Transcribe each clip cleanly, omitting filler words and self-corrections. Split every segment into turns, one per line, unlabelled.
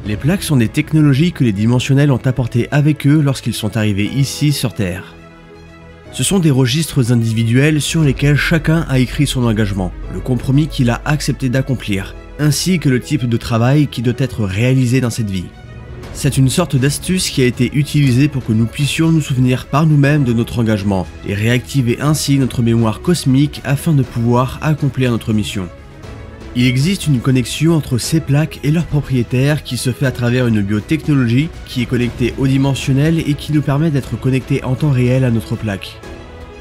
Les plaques sont des technologies que les dimensionnels ont apportées avec eux lorsqu'ils sont arrivés ici sur Terre. Ce sont des registres individuels sur lesquels chacun a écrit son engagement, le compromis qu'il a accepté d'accomplir, ainsi que le type de travail qui doit être réalisé dans cette vie. C'est une sorte d'astuce qui a été utilisée pour que nous puissions nous souvenir par nous-mêmes de notre engagement et réactiver ainsi notre mémoire cosmique afin de pouvoir accomplir notre mission. Il existe une connexion entre ces plaques et leurs propriétaires qui se fait à travers une biotechnologie qui est connectée au dimensionnel et qui nous permet d'être connectés en temps réel à notre plaque.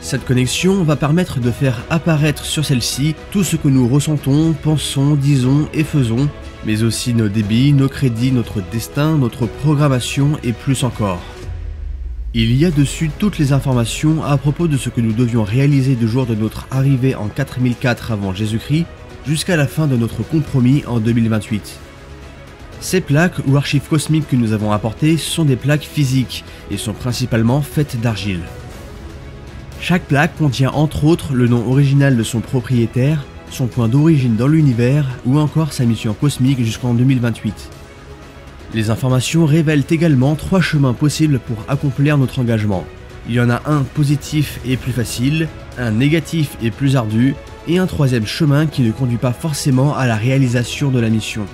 Cette connexion va permettre de faire apparaître sur celle-ci tout ce que nous ressentons, pensons, disons et faisons, mais aussi nos débits, nos crédits, notre destin, notre programmation et plus encore. Il y a dessus toutes les informations à propos de ce que nous devions réaliser du jour de notre arrivée en 4004 avant Jésus-Christ jusqu'à la fin de notre compromis en 2028. Ces plaques ou archives cosmiques que nous avons apportées sont des plaques physiques et sont principalement faites d'argile. Chaque plaque contient entre autres le nom original de son propriétaire, son point d'origine dans l'univers ou encore sa mission cosmique jusqu'en 2028. Les informations révèlent également 3 chemins possibles pour accomplir notre engagement. Il y en a un positif et plus facile, un négatif et plus ardu, et un 3e chemin qui ne conduit pas forcément à la réalisation de la mission.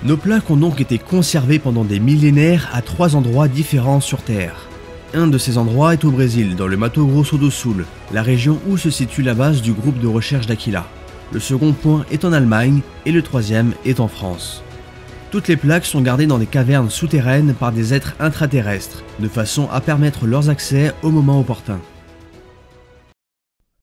Nos plaques ont donc été conservées pendant des millénaires à 3 endroits différents sur Terre. Un de ces endroits est au Brésil, dans le Mato Grosso do Sul, la région où se situe la base du groupe de recherche d'Aquila. Le second point est en Allemagne et le 3e est en France. Toutes les plaques sont gardées dans des cavernes souterraines par des êtres intraterrestres, de façon à permettre leurs accès au moment opportun.